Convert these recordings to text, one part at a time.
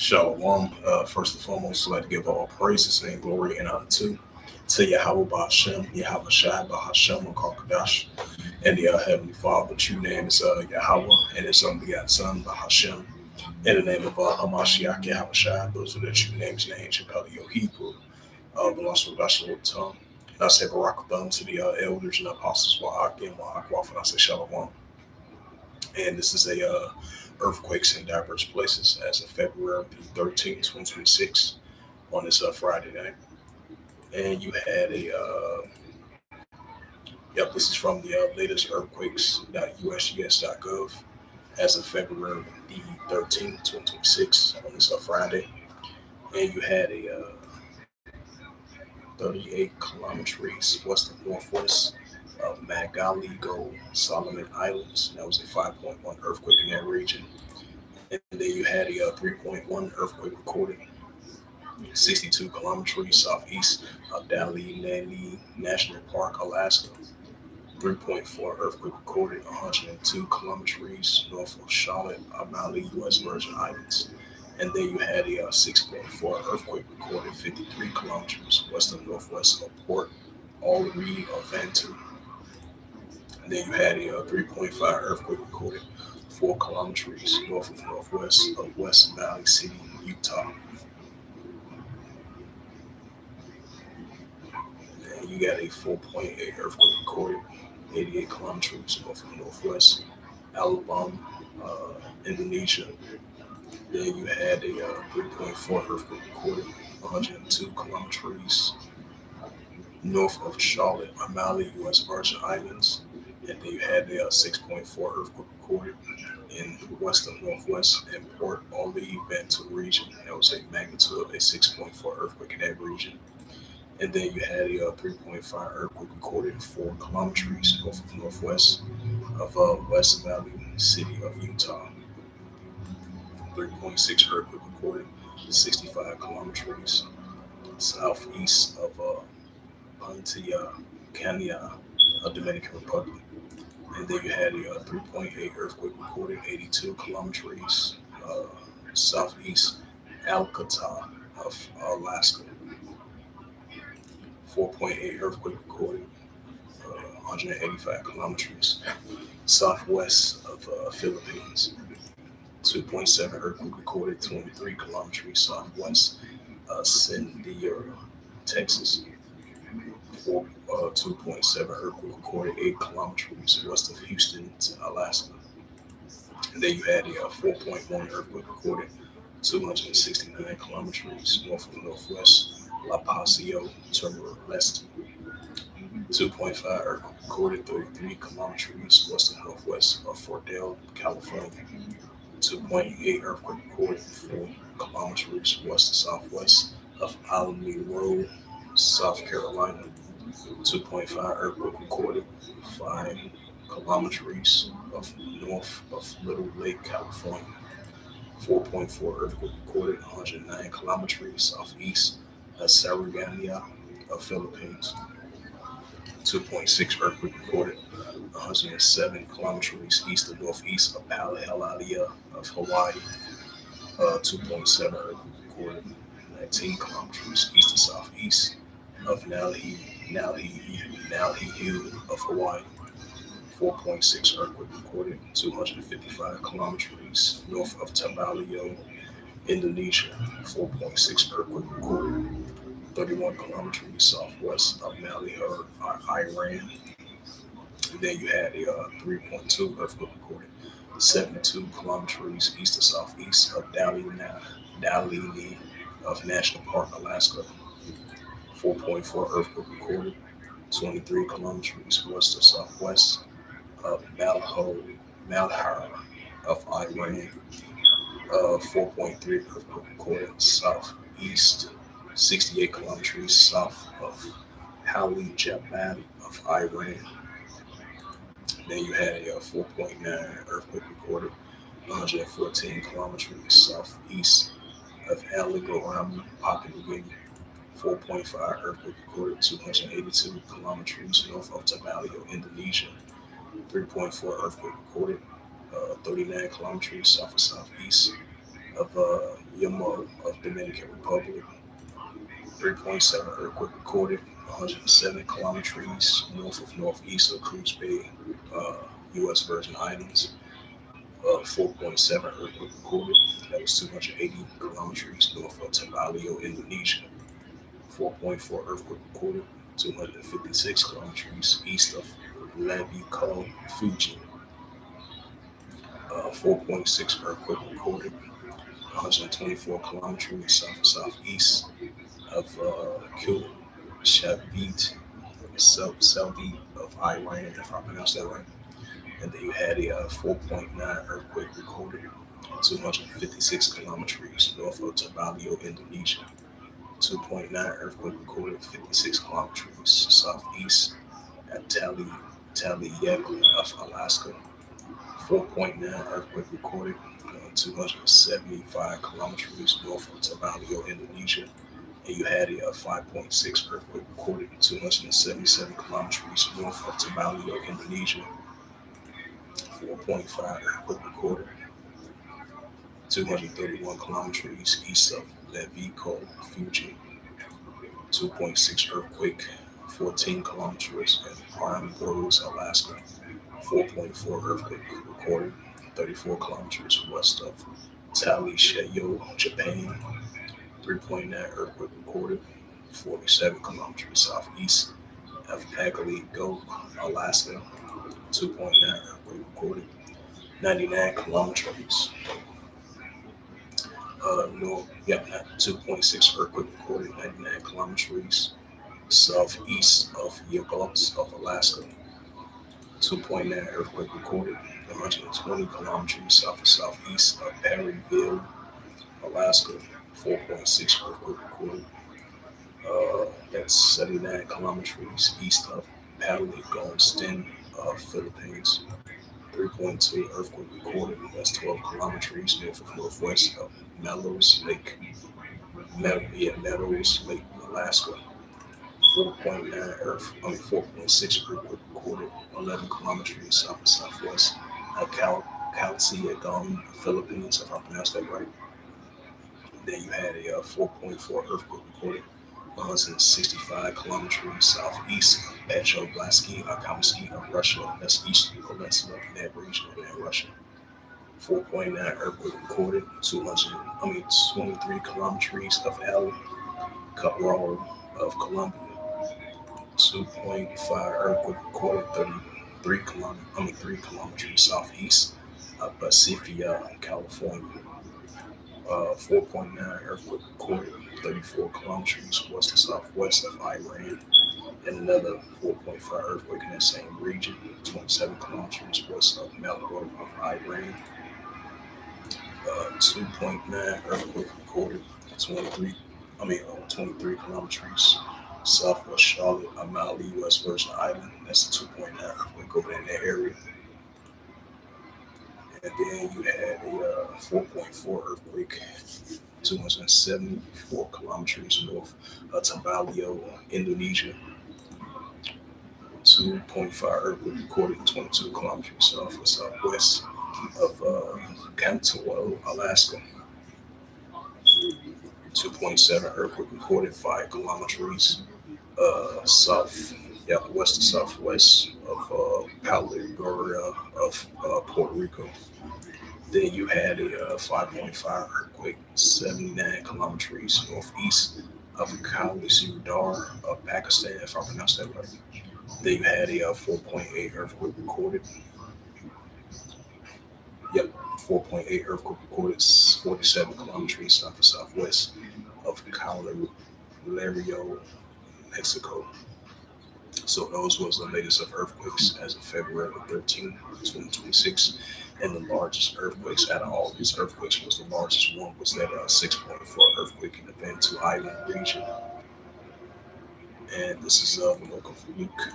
Shalom. First and foremost, I'd like to give all praises and glory and honor to Yahweh Ba'Hashem, Yahweh Shai Ba'Hashem, Kakadash, and the Heavenly Father. True name is Yahweh, and His unbegotten Son, Ba'Hashem. In the name of Hamashiach, Yahweh Shai, those are the true names in the ancient Paleo Hebrew, belongs to the Gospel tongue. And I say Barakatham to the elders and apostles, Wa'ak and Wa'ak, and I say Shalom. And this is a earthquakes in diverse places as of February the 13th, 2026 on this Friday night. And you had this is from the latest earthquakes.USGS.Gov as of February the 13th, 2026 on this Friday. And you had a 38 kilometers west of northwest of Magaligo, Solomon Islands. That was a 5.1 earthquake in that region. And then you had a 3.1 earthquake recorded 62 kilometers southeast of Dali National Park, Alaska. 3.4 earthquake recorded 102 kilometers north of Charlotte, Mali, U.S. Virgin Islands. And then you had a 6.4 earthquake recorded 53 kilometers west of northwest of Port Albury of Vancouver. And then you had a 3.5 earthquake recorded 4 kilometers north of northwest of West Valley City, Utah. And you got a 4.8 earthquake recorded 88 kilometers north of northwest Alabama, Indonesia. Then you had a 3.4 earthquake recorded 102 kilometers north of Charlotte, Mali, U.S. Virgin Islands. And then you had a 6.4 earthquake recorded in the west of northwest and Port Albury, Vancouver region. That was a magnitude of a 6.4 earthquake in that region. And then you had a 3.5 earthquake recorded 4 kilometers north of northwest of West Valley City of Utah. 3.6 earthquake recorded 65 kilometers southeast of Punta Cana, Dominican Republic. And then you had a 3.8 earthquake recorded 82 kilometers southeast Alcata of Alaska. 4.8 earthquake recorded 185 kilometers southwest of Philippines. 2.7 earthquake recorded 23 kilometers southwest San Diego, Texas. 2.7 earthquake recorded 8 kilometers west of Houston, Alaska. And then you had a 4.1 earthquake recorded 269 kilometers north of northwest La Paseo, Timor-Leste. 2.5 earthquake recorded 33 kilometers west of northwest of Fort Dale, California. 2.8 earthquake recorded 4 kilometers west to southwest of Alamo, South Carolina. 2.5 earthquake recorded 5 kilometers of north of Little Lake, California. 4.4 earthquake recorded 109 kilometers southeast of Sarigania of Philippines. 2.6 earthquake recorded 107 kilometers east of northeast of Palahalia of Hawaii. 2.7 earthquake recorded 19 kilometers east to southeast of Nauhehu of Hawaii. 4.6 earthquake recorded 255 kilometers north of Tabalio, Indonesia. 4.6 earthquake recorded 31 kilometers southwest of Malihur, Iran. And then you had a 3.2 earthquake recorded 72 kilometers east to southeast of Dalini of National Park, Alaska. 4.4 earthquake recorded 23 kilometers west to southwest of Malhar of Iran. 4.3 earthquake recorded southeast 68 kilometers south of Halijabad of Iran. Then you had a 4.9 earthquake recorded 114 kilometers southeast of Aligoram, Papua New Guinea. 4.5 earthquake recorded 282 kilometers north of Tabalio, Indonesia. 3.4 earthquake recorded 39 kilometers south of southeast of Yamo of Dominican Republic. 3.7 earthquake recorded 107 kilometers north of northeast of Cruz Bay, uh, U.S. Virgin Islands. 4.7 earthquake recorded. That was 280 kilometers north of Tabalio, Indonesia. 4.4 earthquake recorded 256 kilometers east of Levico, Fuji. 4.6 earthquake recorded 124 kilometers south and southeast of Kil Shavit, Saudi of Iran, if I pronounced that right. And then you had a 4.9 earthquake recorded 256 kilometers north of Tabalio, Indonesia. 2.9 earthquake recorded 56 kilometers southeast at Taliesin of Alaska. 4.9 earthquake recorded 275 kilometers north of Tabalio, Indonesia. And you had a 5.6 earthquake recorded 277 kilometers north of Tabalio, Indonesia. 4.5 earthquake recorded 231 kilometers east of Levico, Fuji. 2.6 earthquake 14 kilometers in Prime Borough, Alaska. 4.4 earthquake recorded 34 kilometers west of Talishayo, Japan. 3.9 earthquake recorded 47 kilometers southeast of Go, Alaska. 2.9 earthquake recorded 99 kilometers north. 2.6 earthquake recorded 99 kilometers southeast of Yakuts of Alaska. 2.9 earthquake recorded 120 kilometers south and southeast of Perryville, Alaska. 4.6 earthquake recorded. That's 79 kilometers east of Palagonstin, Philippines. 3.2 earthquake recorded. That's 12 kilometers north of northwest of Meadows Lake, Alaska. 4.6 earthquake recorded 11 kilometers south and southwest of Calciagon, Philippines, if I pronounced that right. Then you had a 4.4 earthquake recorded 165 kilometers southeast of Petrovsky, Kamsky of Russia. That's eastern peninsula in that region in Russia. 4.9 earthquake recorded 23 kilometers of El Cabral of Colombia. 2.5 earthquake recorded 3 kilometers southeast of Pacifica, California. 4.9 earthquake recorded 34 kilometers west and southwest of Iran. And another 4.5 earthquake in that same region, 27 kilometers west of Melbourne of Iran. 2.9 earthquake recorded 23 kilometers southwest Charlotte, O'Malley, U.S. Virgin Island. That's a 2.9 earthquake over in that area. And then you had a 4.4 earthquake 274 kilometers north of Tabalio, Indonesia. 2.5 earthquake recorded 22 kilometers south and southwest of Cantwell, Alaska. 2.7 earthquake recorded 5 kilometers west to southwest of Palagoria of Puerto Rico. Then you had a 5.5 earthquake 79 kilometers northeast of Kalisudar of Pakistan, if I pronounced that right. Then you had a 4.8 earthquake recorded. 4.8 earthquake recorded 47 kilometers south and southwest of Calario, Mexico. So those was the latest of earthquakes as of February 13, 2026. And the largest earthquakes out of all these earthquakes was the largest one was that 6.4 earthquake in the Bantu Island region. And this is the book of Luke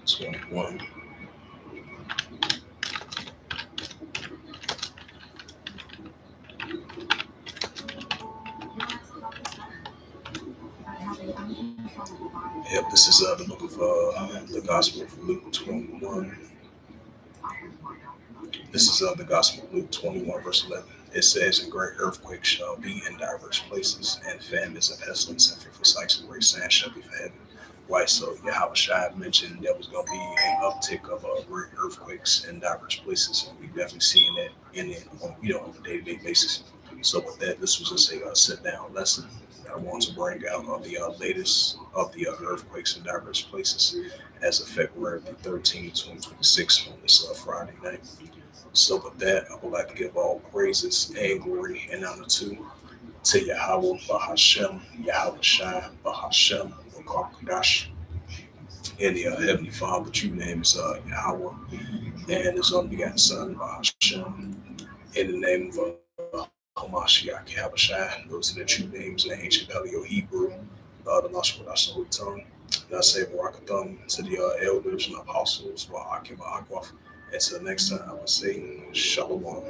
21. Yep, this is the book of the Gospel of Luke 21. This is the Gospel of Luke 21, verse 11. It says, "And great earthquakes shall be in diverse places, and famines and pestilence and fearful sights and great signs shall be for heaven." Right, so Yahweh Shai mentioned there was going to be an uptick of great earthquakes in diverse places, and we definitely seeing that in it on on a day-to-day basis. So with that, this was just a sit-down lesson that I want to bring out of the latest of the earthquakes in diverse places as of February the 13th, 2026 on this Friday night. So with that, I would like to give all praises and glory and honor to Yahweh Bahashem, Yahweh Shai Bahashem, Wakar and the Heavenly Father. True name is Yahweh, and His only begotten Son Bahashem. In the name of Hamashiach Yahushai, those are the true names in the ancient Paleo Hebrew, the Lashon Holy Tongue. And I say Barakathon to the elders and apostles, Wa'akim Aquaf. Until next time, I would say Shalom.